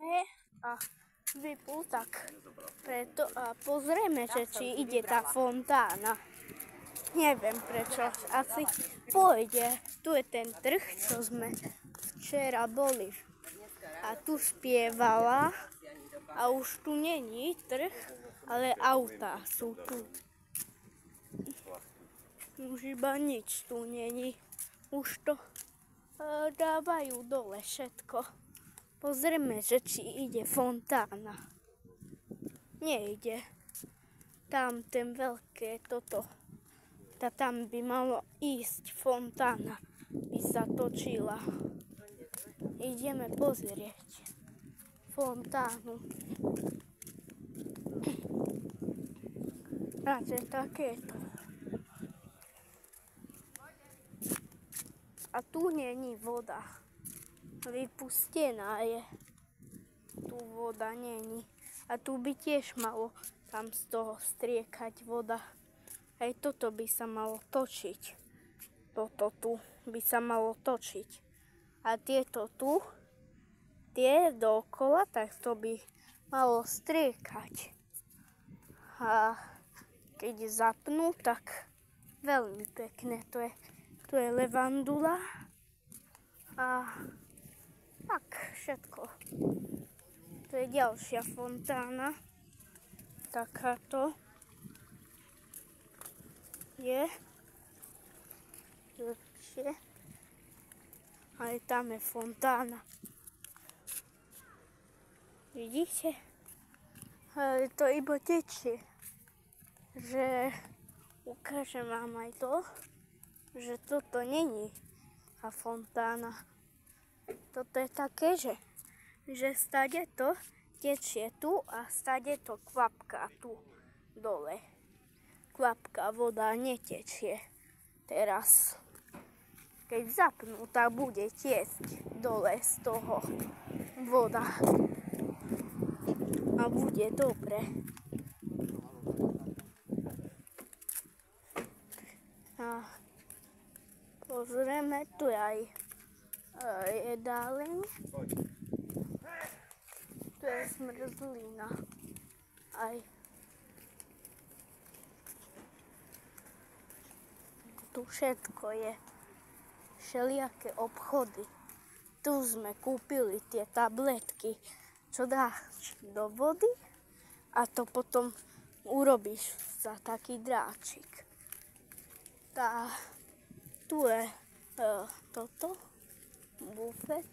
ideme a vypnú tak preto a pozrieme, že či ide tá fontána. Neviem prečo, asi pôjde. Tu je ten trh, čo sme včera boli. A tu spievala a už tu není trh, ale autá sú tu. Už iba nič tu není. Už to dávajú dole všetko. Pozrieme, že či ide fontána. Nejde. Tam ten veľké toto. Tam by malo ísť fontána. By sa točila. Ideme pozrieť fontánu. A to je takéto. A tu není voda. Vypustená je. Tu voda není. A tu by tiež malo tam z toho striekať voda. Aj toto by sa malo točiť. Toto tu by sa malo točiť. A tieto tu, tie dookola, tak to by malo striekať. A keď zapnú, tak veľmi pekné. Tu je levandula. A tak, všetko. Tu je ďalšia fontána. Takáto je lepšie. Aj tam je fontána. Vidíte? Ale to iba tečie. Že ukážem vám aj to, že toto není a fontána. Toto je také, že stade to tečie tu a stade to kvapká tu dole. Kvapka, voda netečie teraz. Keď zapnú, tak bude tiecť dole z toho voda. A bude dobre. A pozrieme, tu je aj jedáleň. Tu je smrzlina. Aj tu všetko je. Všelijaké obchody. Tu sme kúpili tie tabletky, čo dáš do vody a to potom urobíš za taký dráčik. Tu je toto, bufet.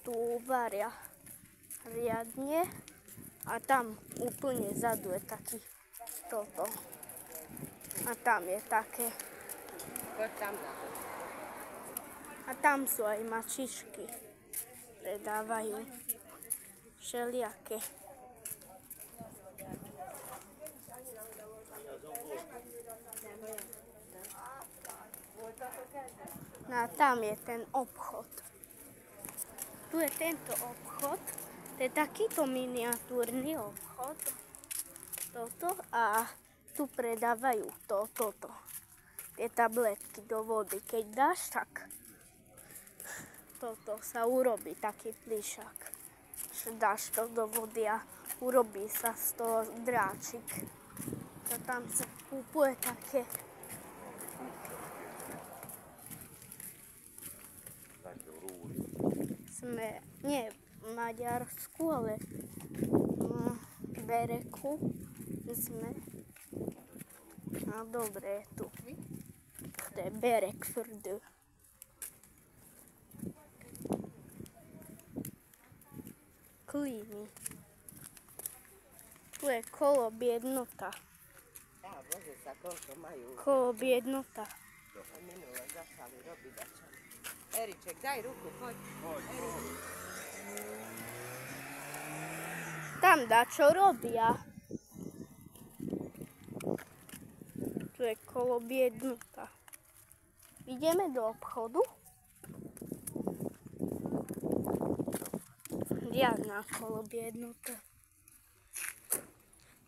Tu varia riadne a tam úplne vzadu je taký toto. A tam je také. A tam sú aj mačičky. Predávajú všelijaké. No a tam je ten obchod. Tu je tento obchod. To je takýto miniatúrny obchod. Toto a tu predávajú toto. Tie tabletky do vody. Keď dáš, tak toto sa urobí taký plišák. Dáš to do vody a urobí sa z toho dráčik. To tam sa kúpuje také. Sme nie v Maďarsku, ale v Bereku sme. No dobre je tu. To je Berekfördő. Klímy. Tu je kolobiednota. Kolobiednota. Eriček, daj ruku, poď. Tam dačo robia. Tu je kolobiednota. Ideme do obchodu. Riadna kolobiednota.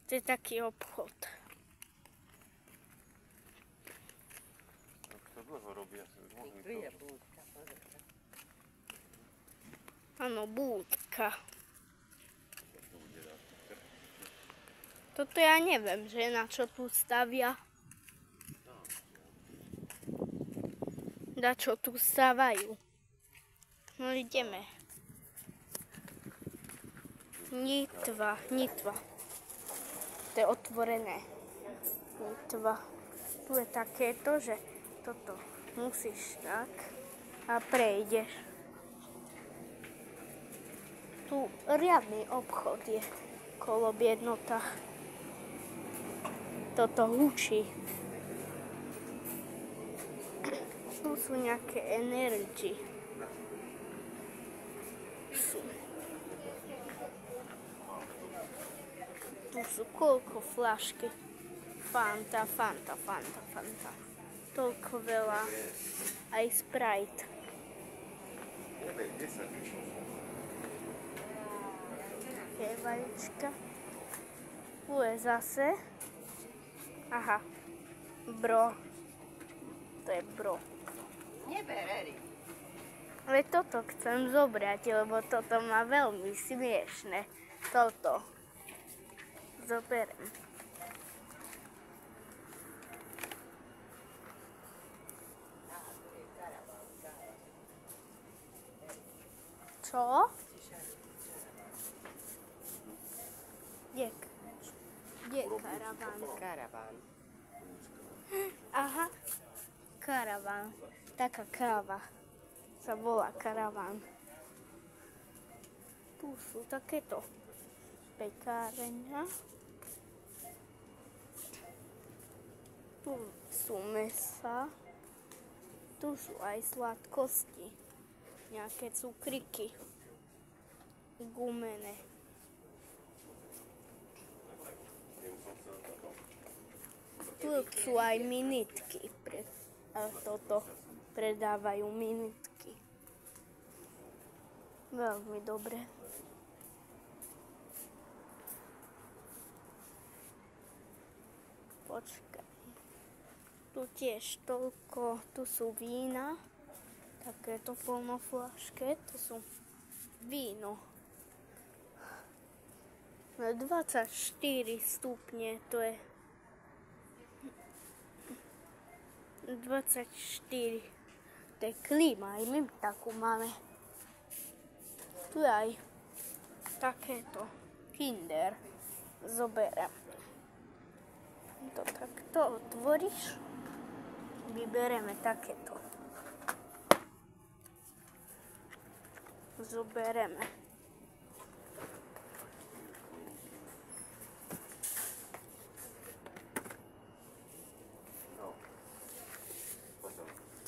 To je taký obchod. To dlho robia. Tu je búdka. Áno, búdka. Toto ja neviem, že na čo tu stavia. Na čo tu stavajú. No ideme. Nitva. To je otvorené. Nitva. Tu je takéto, že toto musíš tak a prejdeš. Tu riadny obchod je kolo Biednota. Toto hučí. Tu sú nejaké energy. Tu sú koľko fľašky. Fanta. Toľko veľa. Aj Sprite. Je vajíčka. Tu je zase. Aha. Bro. To je bro. Neber, Erik. Ale toto chcem zobrať, lebo toto má veľmi smiešne. Toto. Zoberiem. Čo? Kde karaván? Karaván. Aha. Karaván. Taká káva sa volá karaván. Tu sú takéto pekáreňa. Tu sú mäsa. Tu sú aj sladkosti. Nejaké cukriky. Gumené. Tu sú aj minitky. Toto predávajú minitky. Veľmi dobre. Počkaj. Tu tiež toľko. Tu sú vína. Takéto plnofľaške. To sú víno. 24 stupne. To je 24. To je klíma, aj my takú máme. Tu je aj takéto Kinder. Zoberiem. To takto otvoríš. Vybereme takéto. Zobereme.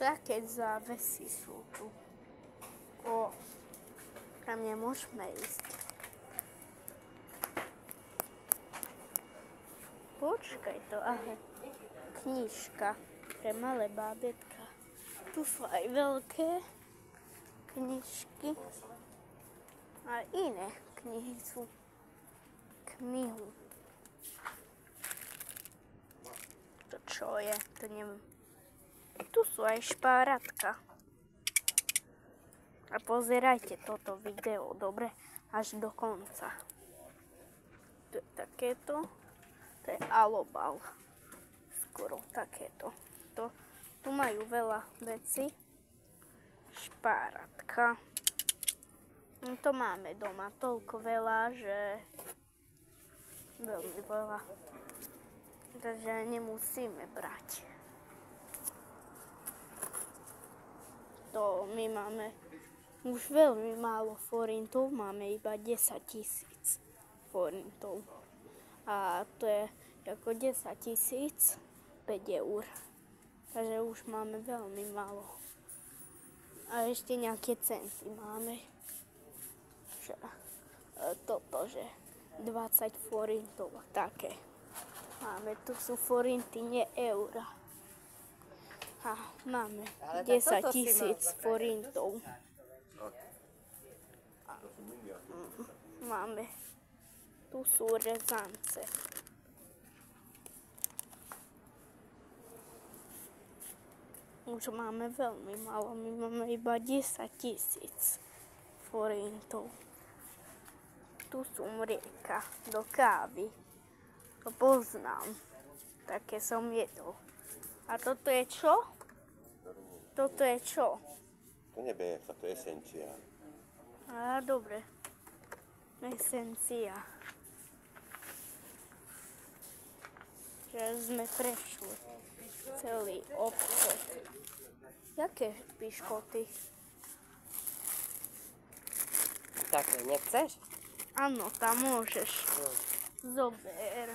Také závesy sú tu. Tam nemôžeme ísť. Počkaj to, aha. Knižka pre malé bábätka. Tu sú aj veľké knižky. A iné knihy sú. Knihu. To čo je? To neviem. Tu sú aj špáratka. A pozerajte toto video, dobre? Až do konca. To je takéto. To je alobal. Skoro takéto. Tu majú veľa vecí. Špáratka. No to máme doma toľko veľa, že veľmi veľa. Takže nemusíme brať. To my máme už veľmi málo forintov, máme iba 10 000 forintov. A to je ako 10 000, 5 eur. Takže už máme veľmi málo. A ešte nejaké centy máme. Toto, že 20 forintov, také. Máme, tu sú forinty, nie eura. A máme 10 000 forintov. Máme. Tu sú rezance. Už máme veľmi málo. My máme iba 10 000 forintov. Tu sú mlieka do kávy. To poznám. Také som jedol. A toto je čo? Toto je čo? To nie BF, to je esencia. Á, dobre. Esencia. Že sme prešli celý obchod. Jaké piškoty? Také nechceš? Áno, tam môžeš. Zober.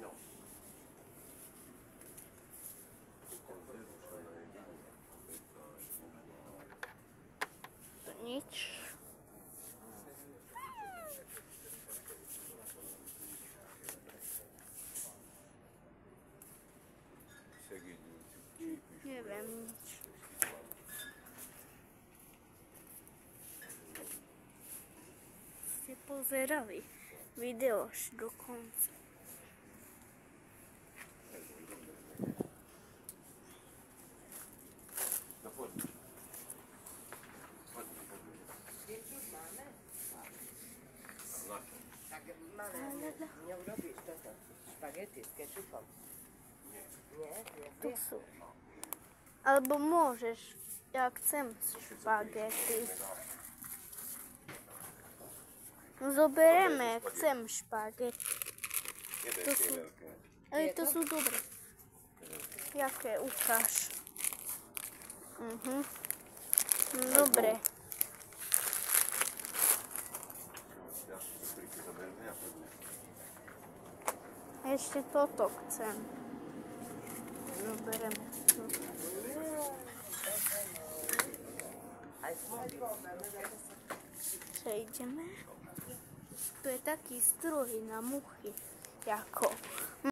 No. To nič. Neviem nič. Ste pozerali video až do konca. No poď. Tak máme, neurobíš toto. Špagety s kečupom. Nie, Tu sú. Alebo môžeš. Ja chcem špagety. No zoberieme, chcem špagety. To sú, ale to sú dobré. Jaké, ukáž. Dobre. Ešte toto chcem. Zoberieme. Aj smolko. Prejdeme. To je taký stroj na muchy. Jako